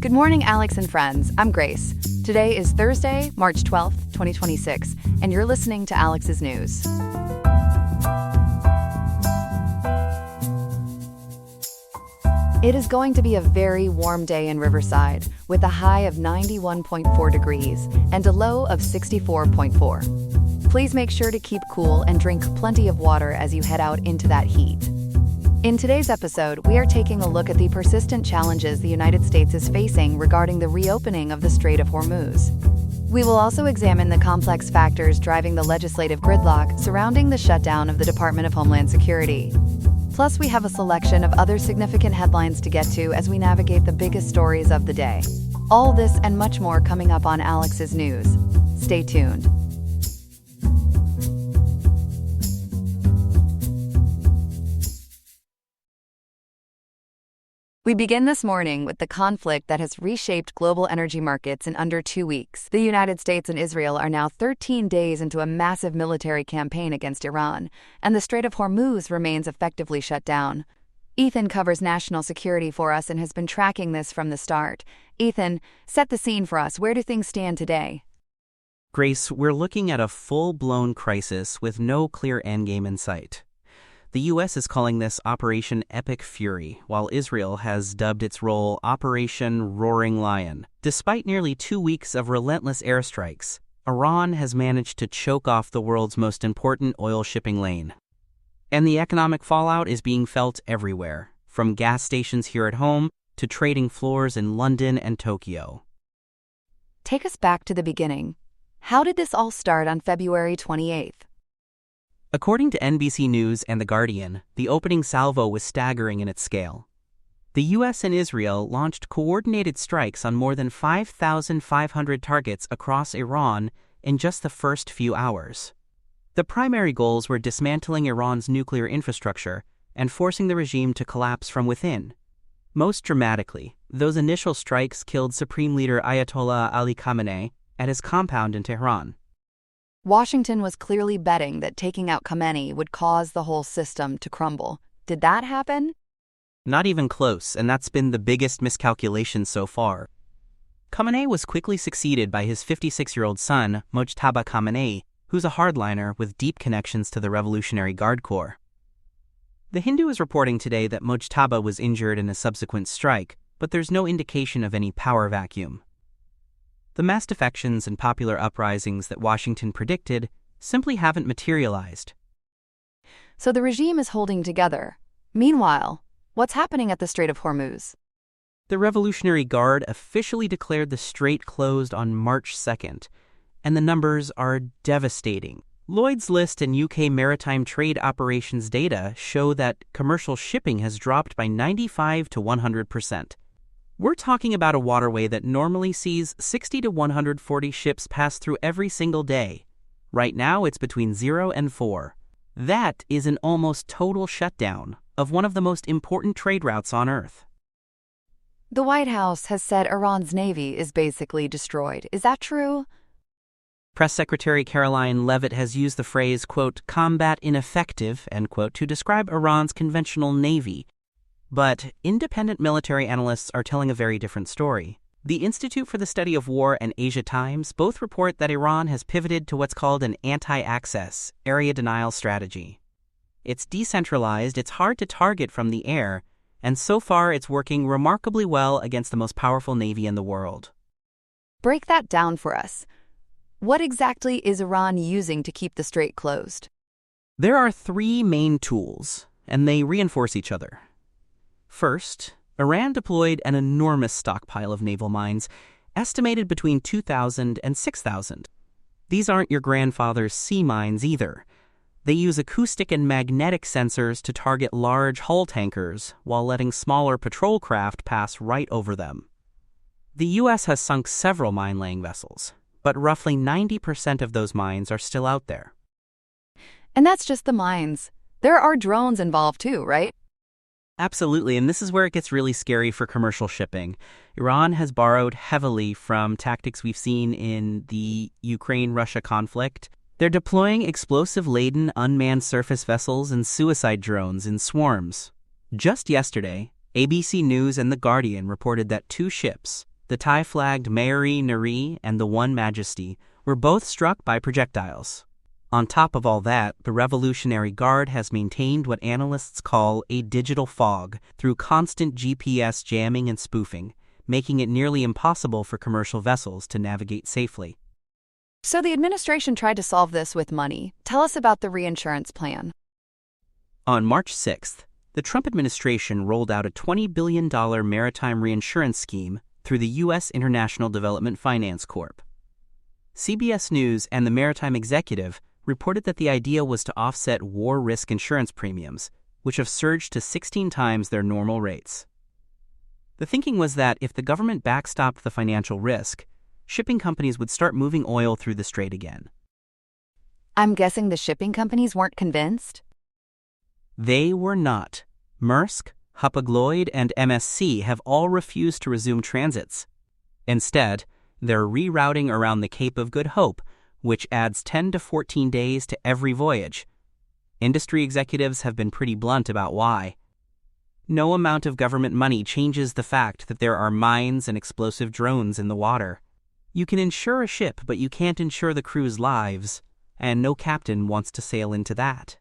Good morning, Alex and friends. I'm Grace. Today is Thursday, March 12th, 2026, and you're listening to Alex's News. It is going to be a very warm day in Riverside, with a high of 91.4 degrees and a low of 64.4. Please make sure to keep cool and drink plenty of water as you head out into that heat. In today's episode, we are taking a look at the persistent challenges the United States is facing regarding the reopening of the Strait of Hormuz. We will also examine the complex factors driving the legislative gridlock surrounding the shutdown of the Department of Homeland Security. Plus, we have a selection of other significant headlines to get to as we navigate the biggest stories of the day. All this and much more coming up on Alex's News. Stay tuned. We begin this morning with the conflict that has reshaped global energy markets in under 2 weeks. The United States and Israel are now 13 days into a massive military campaign against Iran, and the Strait of Hormuz remains effectively shut down. Ethan covers national security for us and has been tracking this from the start. Ethan, set the scene for us. Where do things stand today? Grace, we're looking at a full-blown crisis with no clear endgame in sight. The U.S. is calling this Operation Epic Fury, while Israel has dubbed its role Operation Roaring Lion. Despite nearly 2 weeks of relentless airstrikes, Iran has managed to choke off the world's most important oil shipping lane. And the economic fallout is being felt everywhere, from gas stations here at home to trading floors in London and Tokyo. Take us back to the beginning. How did this all start on February 28th? According to NBC News and The Guardian, the opening salvo was staggering in its scale. The U.S. and Israel launched coordinated strikes on more than 5,500 targets across Iran in just the first few hours. The primary goals were dismantling Iran's nuclear infrastructure and forcing the regime to collapse from within. Most dramatically, those initial strikes killed Supreme Leader Ayatollah Ali Khamenei at his compound in Tehran. Washington was clearly betting that taking out Khamenei would cause the whole system to crumble. Did that happen? Not even close, and that's been the biggest miscalculation so far. Khamenei was quickly succeeded by his 56-year-old son, Mojtaba Khamenei, who's a hardliner with deep connections to the Revolutionary Guard Corps. The Hindu is reporting today that Mojtaba was injured in a subsequent strike, but there's no indication of any power vacuum. The mass defections and popular uprisings that Washington predicted simply haven't materialized. So the regime is holding together. Meanwhile, what's happening at the Strait of Hormuz? The Revolutionary Guard officially declared the strait closed on March 2nd, and the numbers are devastating. Lloyd's List and UK maritime trade operations data show that commercial shipping has dropped by 95 to 100%. We're talking about a waterway that normally sees 60 to 140 ships pass through every single day. Right now, it's between 0 and 4. That is an almost total shutdown of one of the most important trade routes on Earth. The White House has said Iran's navy is basically destroyed. Is that true? Press Secretary Caroline Leavitt has used the phrase, quote, combat ineffective, end quote, to describe Iran's conventional navy. But independent military analysts are telling a very different story. The Institute for the Study of War and Asia Times both report that Iran has pivoted to what's called an anti-access, area denial strategy. It's decentralized, it's hard to target from the air, and so far it's working remarkably well against the most powerful navy in the world. Break that down for us. What exactly is Iran using to keep the strait closed? There are 3 main tools, and they reinforce each other. First, Iran deployed an enormous stockpile of naval mines, estimated between 2,000 and 6,000. These aren't your grandfather's sea mines either. They use acoustic and magnetic sensors to target large hull tankers while letting smaller patrol craft pass right over them. The U.S. has sunk several mine-laying vessels, but roughly 90% of those mines are still out there. And that's just the mines. There are drones involved too, right? Absolutely, and this is where it gets really scary for commercial shipping. Iran has borrowed heavily from tactics we've seen in the Ukraine-Russia conflict. They're deploying explosive-laden unmanned surface vessels and suicide drones in swarms. Just yesterday, ABC News and The Guardian reported that 2 ships, The Thai-flagged Mary Nari and the One Majesty were both struck by projectiles. On top of all that, the Revolutionary Guard has maintained what analysts call a digital fog through constant GPS jamming and spoofing, making it nearly impossible for commercial vessels to navigate safely. So the administration tried to solve this with money. Tell us about the reinsurance plan. On March 6th, the Trump administration rolled out a $20 billion maritime reinsurance scheme through the U.S. International Development Finance Corp. CBS News and the Maritime Executive reported that the idea was to offset war risk insurance premiums, which have surged to 16 times their normal rates. The thinking was that if the government backstopped the financial risk, shipping companies would start moving oil through the strait again. I'm guessing the shipping companies weren't convinced? They were not. Maersk, Hapag-Lloyd, and MSC have all refused to resume transits. Instead, they're rerouting around the Cape of Good Hope, which adds 10 to 14 days to every voyage. Industry executives have been pretty blunt about why. No amount of government money changes the fact that there are mines and explosive drones in the water. You can insure a ship, but you can't insure the crew's lives, and no captain wants to sail into that.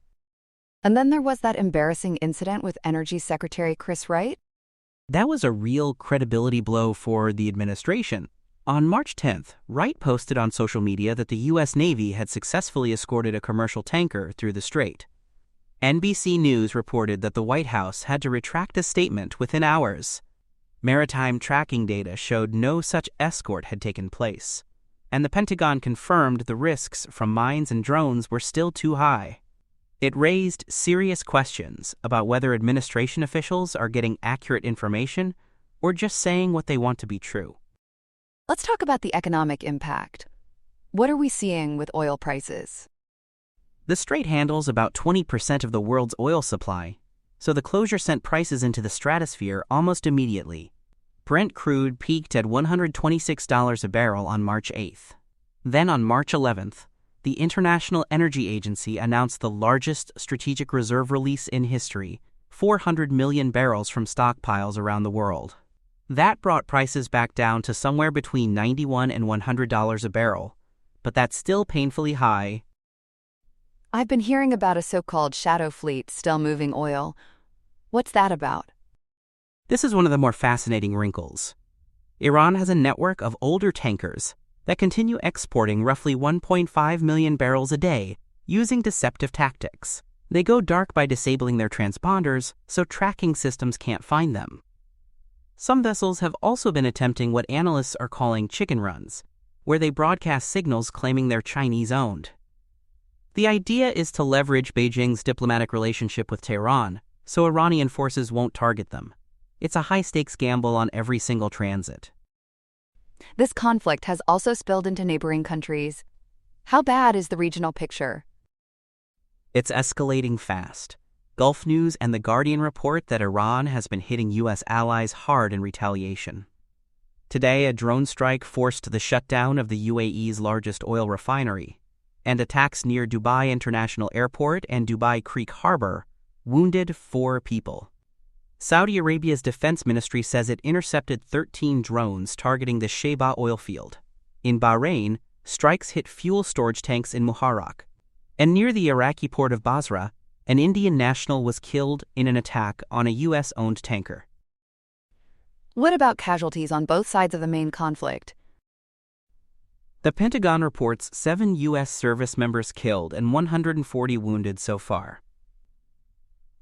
And then there was that embarrassing incident with Energy Secretary Chris Wright? That was a real credibility blow for the administration. On March 10th, Wright posted on social media that the U.S. Navy had successfully escorted a commercial tanker through the strait. NBC News reported that the White House had to retract a statement within hours. Maritime tracking data showed no such escort had taken place, and the Pentagon confirmed the risks from mines and drones were still too high. It raised serious questions about whether administration officials are getting accurate information or just saying what they want to be true. Let's talk about the economic impact. What are we seeing with oil prices? The strait handles about 20% of the world's oil supply, so the closure sent prices into the stratosphere almost immediately. Brent crude peaked at $126 a barrel on March 8th. Then on March 11th, the International Energy Agency announced the largest strategic reserve release in history, 400 million barrels from stockpiles around the world. That brought prices back down to somewhere between $91 and $100 a barrel, but that's still painfully high. I've been hearing about a so-called shadow fleet still moving oil. What's that about? This is one of the more fascinating wrinkles. Iran has a network of older tankers that continue exporting roughly 1.5 million barrels a day using deceptive tactics. They go dark by disabling their transponders, so tracking systems can't find them. Some vessels have also been attempting what analysts are calling chicken runs, where they broadcast signals claiming they're Chinese-owned. The idea is to leverage Beijing's diplomatic relationship with Tehran, so Iranian forces won't target them. It's a high-stakes gamble on every single transit. This conflict has also spilled into neighboring countries. How bad is the regional picture? It's escalating fast. Gulf News and The Guardian report that Iran has been hitting U.S. allies hard in retaliation. Today, a drone strike forced the shutdown of the UAE's largest oil refinery, and attacks near Dubai International Airport and Dubai Creek Harbor wounded 4 people. Saudi Arabia's defense ministry says it intercepted 13 drones targeting the Sheba oil field. In Bahrain, strikes hit fuel storage tanks in Muharraq. And near the Iraqi port of Basra, an Indian national was killed in an attack on a U.S.-owned tanker. What about casualties on both sides of the main conflict? The Pentagon reports 7 U.S. service members killed and 140 wounded so far.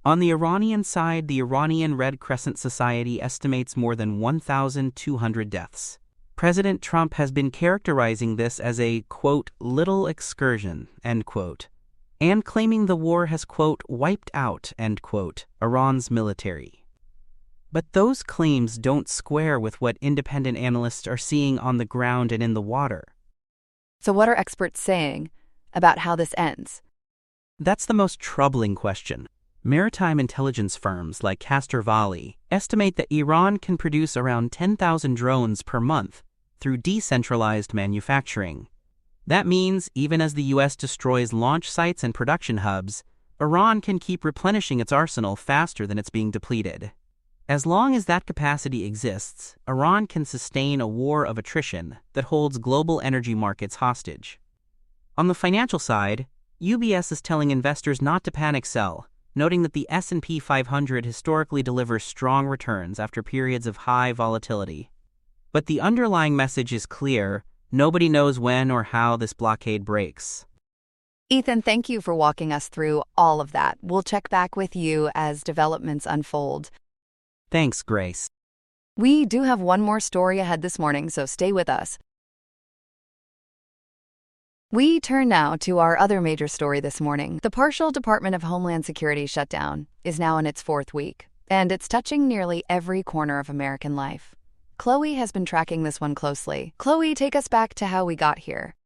On the Iranian side, the Iranian Red Crescent Society estimates more than 1,200 deaths. President Trump has been characterizing this as a, quote, little excursion, end quote, and claiming the war has, quote, wiped out, end quote, Iran's military. But those claims don't square with what independent analysts are seeing on the ground and in the water. So what are experts saying about how this ends? That's the most troubling question. Maritime intelligence firms like Castor Valley estimate that Iran can produce around 10,000 drones per month through decentralized manufacturing. That means even as the U.S. destroys launch sites and production hubs, Iran can keep replenishing its arsenal faster than it's being depleted. As long as that capacity exists, Iran can sustain a war of attrition that holds global energy markets hostage. On the financial side, UBS is telling investors not to panic sell, noting that the S&P 500 historically delivers strong returns after periods of high volatility. But the underlying message is clear: nobody knows when or how this blockade breaks. Ethan, thank you for walking us through all of that. We'll check back with you as developments unfold. Thanks, Grace. We do have one more story ahead this morning, so stay with us. We turn now to our other major story this morning. The partial Department of Homeland Security shutdown is now in its 4th week, and it's touching nearly every corner of American life. Chloe has been tracking this one closely. Chloe, take us back to how we got here.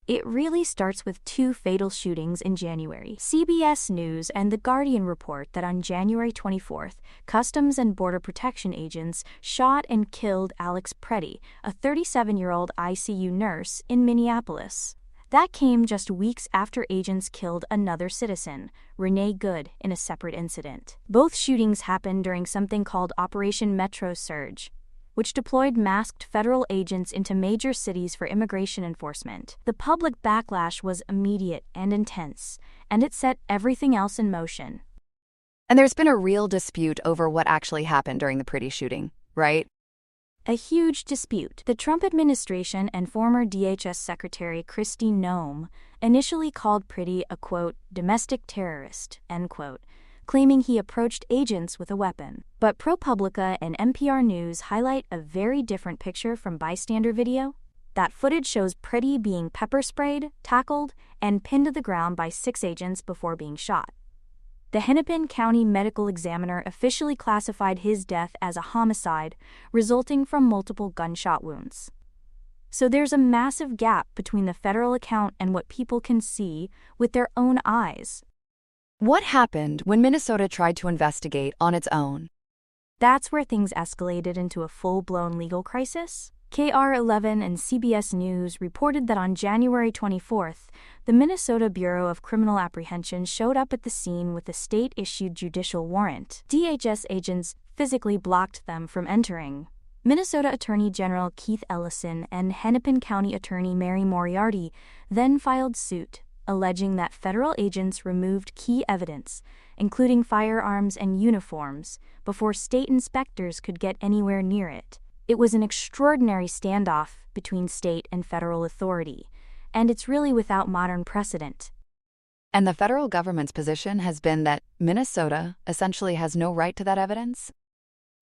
It really starts with 2 fatal shootings in January. CBS News and The Guardian report that on January 24th, Customs and Border Protection agents shot and killed Alex Preddy, a 37-year-old ICU nurse in Minneapolis. That came just weeks after agents killed another citizen, Renee Good, in a separate incident. Both shootings happened during something called Operation Metro Surge, which deployed masked federal agents into major cities for immigration enforcement. The public backlash was immediate and intense, and it set everything else in motion. And there's been a real dispute over what actually happened during the Preddy shooting, right? A huge dispute. The Trump administration and former DHS Secretary Kristi Noem initially called Preddy a, quote, domestic terrorist, end quote, claiming he approached agents with a weapon. But ProPublica and NPR News highlight a very different picture from bystander video. That footage shows Preddy being pepper sprayed, tackled, and pinned to the ground by 6 agents before being shot. The Hennepin County Medical Examiner officially classified his death as a homicide resulting from multiple gunshot wounds. So there's a massive gap between the federal account and what people can see with their own eyes. What happened when Minnesota tried to investigate on its own? That's where things escalated into a full-blown legal crisis. KR11 and CBS News reported that on January 24th, the Minnesota Bureau of Criminal Apprehension showed up at the scene with a state-issued judicial warrant. DHS agents physically blocked them from entering. Minnesota Attorney General Keith Ellison and Hennepin County Attorney Mary Moriarty then filed suit, alleging that federal agents removed key evidence, including firearms and uniforms, before state inspectors could get anywhere near it. It was an extraordinary standoff between state and federal authority, and it's really without modern precedent. And the federal government's position has been that Minnesota essentially has no right to that evidence?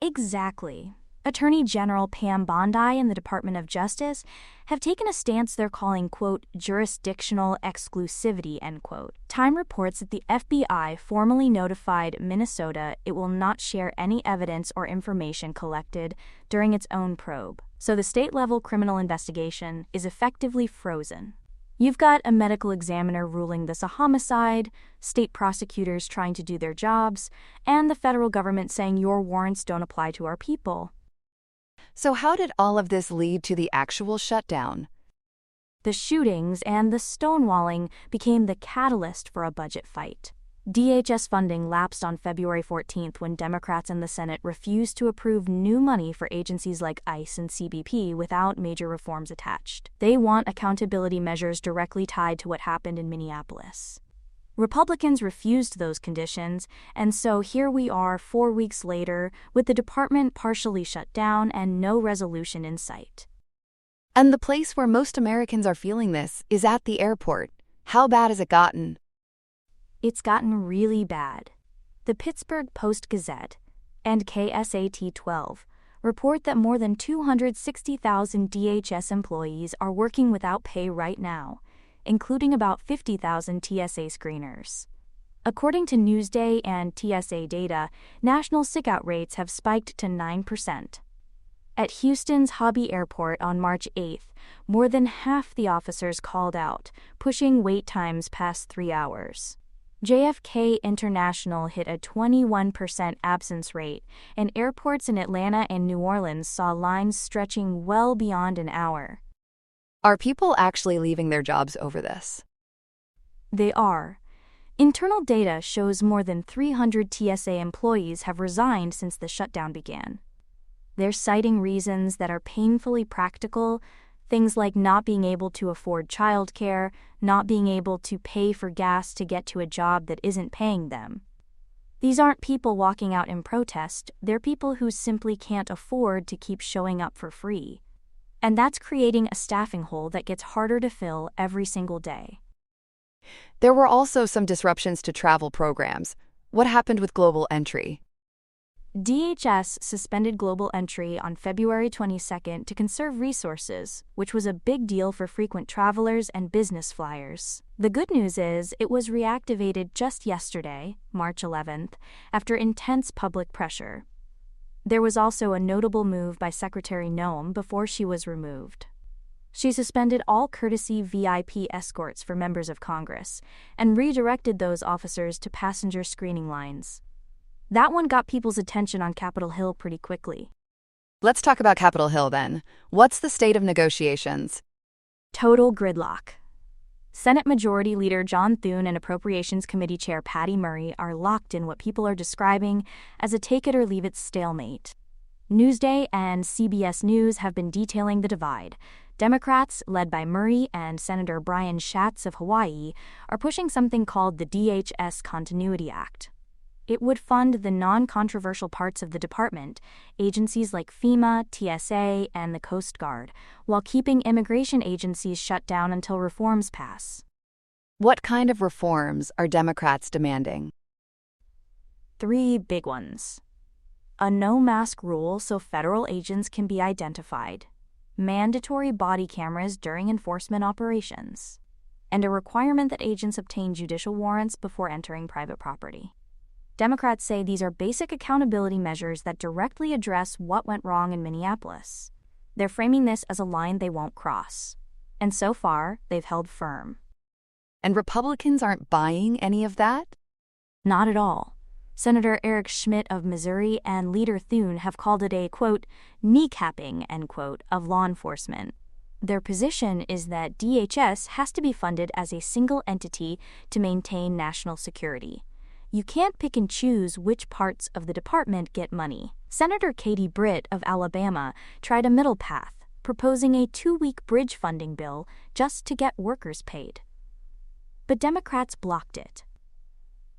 Exactly. Attorney General Pam Bondi and the Department of Justice have taken a stance they're calling, quote, jurisdictional exclusivity, end quote. Time reports that the FBI formally notified Minnesota it will not share any evidence or information collected during its own probe. So the state-level criminal investigation is effectively frozen. You've got a medical examiner ruling this a homicide, state prosecutors trying to do their jobs, and the federal government saying your warrants don't apply to our people. So how did all of this lead to the actual shutdown? The shootings and the stonewalling became the catalyst for a budget fight. DHS funding lapsed on February 14th when Democrats in the Senate refused to approve new money for agencies like ICE and CBP without major reforms attached. They want accountability measures directly tied to what happened in Minneapolis. Republicans refused those conditions, and so here we are 4 weeks later with the department partially shut down and no resolution in sight. And the place where most Americans are feeling this is at the airport. How bad has it gotten? It's gotten really bad. The Pittsburgh Post-Gazette and KSAT-12 report that more than 260,000 DHS employees are working without pay right now, including about 50,000 TSA screeners. According to Newsday and TSA data, national sick-out rates have spiked to 9%. At Houston's Hobby Airport on March 8th, more than half the officers called out, pushing wait times past 3 hours. JFK International hit a 21% absence rate, and airports in Atlanta and New Orleans saw lines stretching well beyond an hour. Are people actually leaving their jobs over this? They are. Internal data shows more than 300 TSA employees have resigned since the shutdown began. They're citing reasons that are painfully practical, things like not being able to afford childcare, not being able to pay for gas to get to a job that isn't paying them. These aren't people walking out in protest, they're people who simply can't afford to keep showing up for free. And that's creating a staffing hole that gets harder to fill every single day. There were also some disruptions to travel programs. What happened with global entry? DHS suspended global entry on February 22nd to conserve resources, which was a big deal for frequent travelers and business flyers. The good news is it was reactivated just yesterday, March 11th, after intense public pressure. There was also a notable move by Secretary Noem before she was removed. She suspended all courtesy VIP escorts for members of Congress and redirected those officers to passenger screening lines. That one got people's attention on Capitol Hill pretty quickly. Let's talk about Capitol Hill then. What's the state of negotiations? Total gridlock. Senate Majority Leader John Thune and Appropriations Committee Chair Patty Murray are locked in what people are describing as a take-it-or-leave-it stalemate. Newsday and CBS News have been detailing the divide. Democrats, led by Murray and Senator Brian Schatz of Hawaii, are pushing something called the DHS Continuity Act. It would fund the non-controversial parts of the department, agencies like FEMA, TSA, and the Coast Guard, while keeping immigration agencies shut down until reforms pass. What kind of reforms are Democrats demanding? 3 big ones. A no-mask rule so federal agents can be identified, mandatory body cameras during enforcement operations, and a requirement that agents obtain judicial warrants before entering private property. Democrats say these are basic accountability measures that directly address what went wrong in Minneapolis. They're framing this as a line they won't cross. And so far, they've held firm. And Republicans aren't buying any of that? Not at all. Senator Eric Schmidt of Missouri and Leader Thune have called it a, quote, kneecapping, end quote, of law enforcement. Their position is that DHS has to be funded as a single entity to maintain national security. You can't pick and choose which parts of the department get money. Senator Katie Britt of Alabama tried a middle path, proposing a 2-week bridge funding bill just to get workers paid. But Democrats blocked it.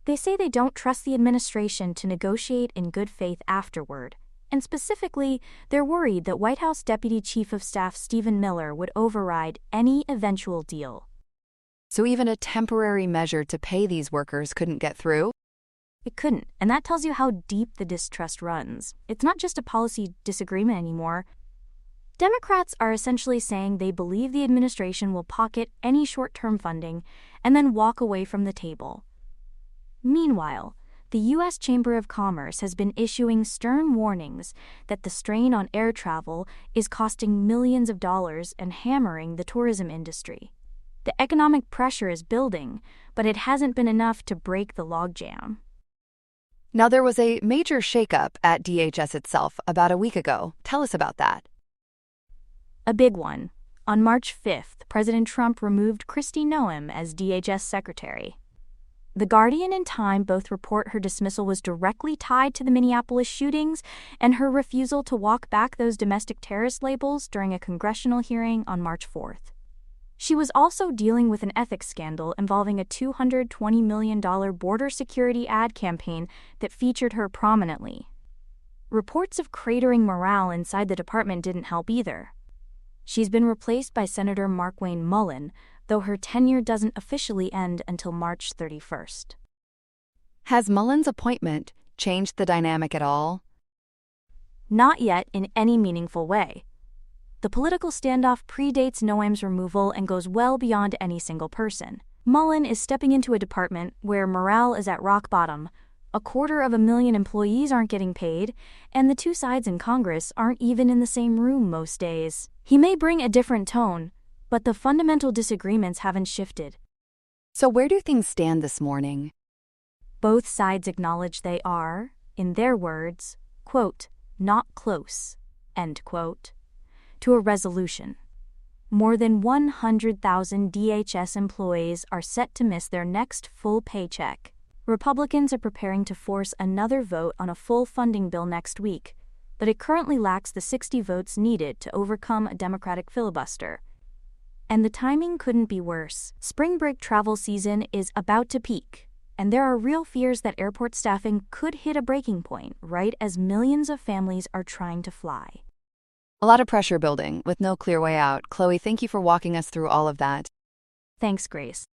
They say they don't trust the administration to negotiate in good faith afterward, and specifically, they're worried that White House Deputy Chief of Staff Stephen Miller would override any eventual deal. So even a temporary measure to pay these workers couldn't get through? It couldn't, and that tells you how deep the distrust runs. It's not just a policy disagreement anymore. Democrats are essentially saying they believe the administration will pocket any short-term funding and then walk away from the table. Meanwhile, the U.S. Chamber of Commerce has been issuing stern warnings that the strain on air travel is costing millions of dollars and hammering the tourism industry. The economic pressure is building, but it hasn't been enough to break the logjam. Now, there was a major shakeup at DHS itself about a week ago. Tell us about that. A big one. On March 5th, President Trump removed Kristi Noem as DHS Secretary. The Guardian and Time both report her dismissal was directly tied to the Minneapolis shootings and her refusal to walk back those domestic terrorist labels during a congressional hearing on March 4th. She was also dealing with an ethics scandal involving a $220 million border security ad campaign that featured her prominently. Reports of cratering morale inside the department didn't help either. She's been replaced by Senator Markwayne Mullin, though her tenure doesn't officially end until March 31st. Has Mullin's appointment changed the dynamic at all? Not yet in any meaningful way. The political standoff predates Noem's removal and goes well beyond any single person. Mullin is stepping into a department where morale is at rock bottom, 250,000 employees aren't getting paid, and the two sides in Congress aren't even in the same room most days. He may bring a different tone, but the fundamental disagreements haven't shifted. So where do things stand this morning? Both sides acknowledge they are, in their words, quote, not close, end quote, to a resolution. More than 100,000 DHS employees are set to miss their next full paycheck. Republicans are preparing to force another vote on a full funding bill next week, but it currently lacks the 60 votes needed to overcome a Democratic filibuster. And the timing couldn't be worse. Spring break travel season is about to peak, and there are real fears that airport staffing could hit a breaking point right as millions of families are trying to fly. A lot of pressure building with no clear way out. Chloe, thank you for walking us through all of that. Thanks, Grace.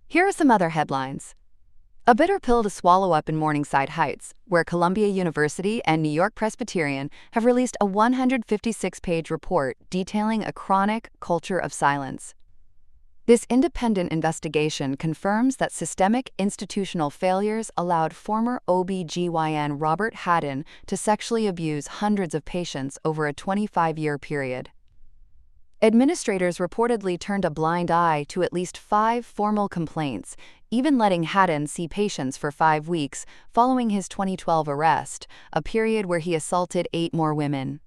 Here are some other headlines. A bitter pill to swallow up in Morningside Heights, where Columbia University and New York Presbyterian have released a 156-page report detailing a chronic culture of silence. This independent investigation confirms that systemic institutional failures allowed former OB/GYN Robert Haddon to sexually abuse hundreds of patients over a 25-year period. Administrators reportedly turned a blind eye to at least 5 formal complaints, even letting Haddon see patients for 5 weeks following his 2012 arrest, a period where he assaulted 8 more women.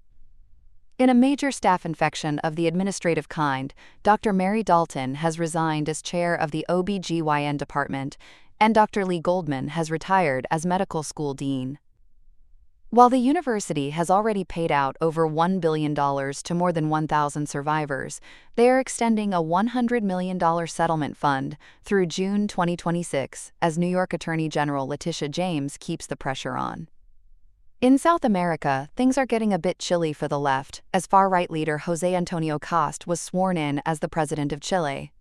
In a major staff infection of the administrative kind, Dr. Mary Dalton has resigned as chair of the OB/GYN department, and Dr. Lee Goldman has retired as medical school dean. While the university has already paid out over $1 billion to more than 1,000 survivors, they are extending a $100 million settlement fund through June 2026 as New York Attorney General Letitia James keeps the pressure on. In South America, things are getting a bit chilly for the left, as far-right leader José Antonio Cast was sworn in as the president of Chile.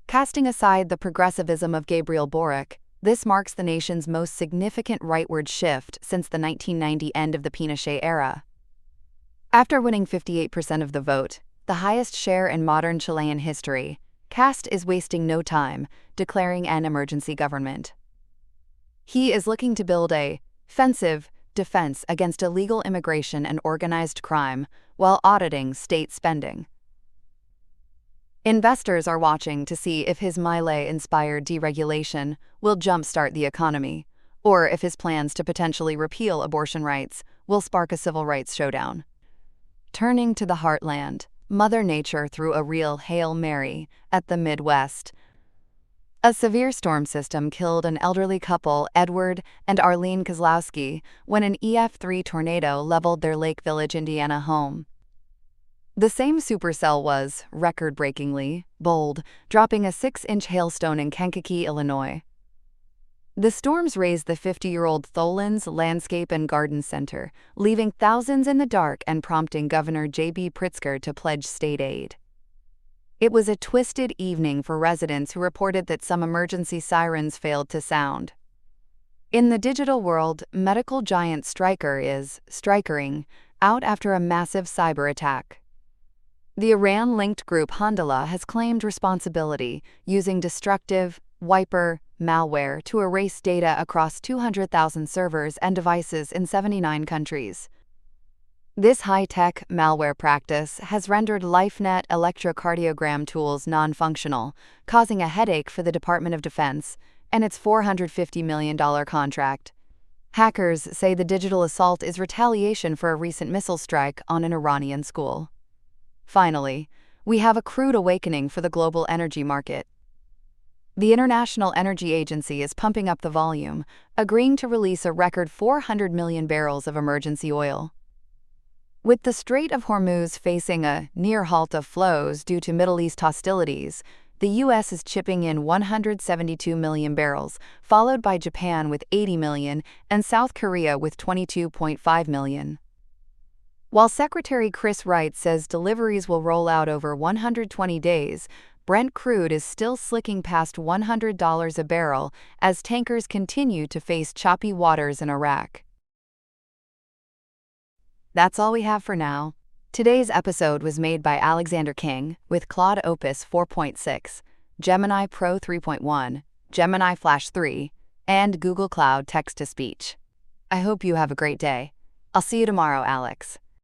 Casting aside the progressivism of Gabriel Boric, this marks the nation's most significant rightward shift since the 1990 end of the Pinochet era. After winning 58% of the vote, the highest share in modern Chilean history, Cast is wasting no time, declaring an emergency government. He is looking to build a offensive defense against illegal immigration and organized crime while auditing state spending. Investors are watching to see if his Milei-inspired deregulation will jumpstart the economy, or if his plans to potentially repeal abortion rights will spark a civil rights showdown. Turning to the heartland, Mother Nature threw a real Hail Mary at the Midwest. A severe storm system killed an elderly couple, Edward and Arlene Kozlowski, when an EF3 tornado leveled their Lake Village, Indiana home. The same supercell was, record-breakingly, bold, dropping a 6-inch hailstone in Kankakee, Illinois. The storms razed the 50-year-old Tholins Landscape and Garden Center, leaving thousands in the dark and prompting Governor J.B. Pritzker to pledge state aid. It was a twisted evening for residents who reported that some emergency sirens failed to sound. In the digital world, medical giant Stryker is strikering out after a massive cyber attack. The Iran-linked group Handala has claimed responsibility, using destructive, wiper malware to erase data across 200,000 servers and devices in 79 countries. This high-tech malware practice has rendered LifeNet electrocardiogram tools non-functional, causing a headache for the Department of Defense and its $450 million contract. Hackers say the digital assault is retaliation for a recent missile strike on an Iranian school. Finally, we have a crude awakening for the global energy market. The International Energy Agency is pumping up the volume, agreeing to release a record 400 million barrels of emergency oil. With the Strait of Hormuz facing a near halt of flows due to Middle East hostilities, the U.S. is chipping in 172 million barrels, followed by Japan with 80 million and South Korea with 22.5 million. While Secretary Chris Wright says deliveries will roll out over 120 days, Brent crude is still slicking past $100 a barrel as tankers continue to face choppy waters in Iraq. That's all we have for now. Today's episode was made by Alexander King with Claude Opus 4.6, Gemini Pro 3.1, Gemini Flash 3, and Google Cloud Text-to-Speech. I hope you have a great day. I'll see you tomorrow, Alex.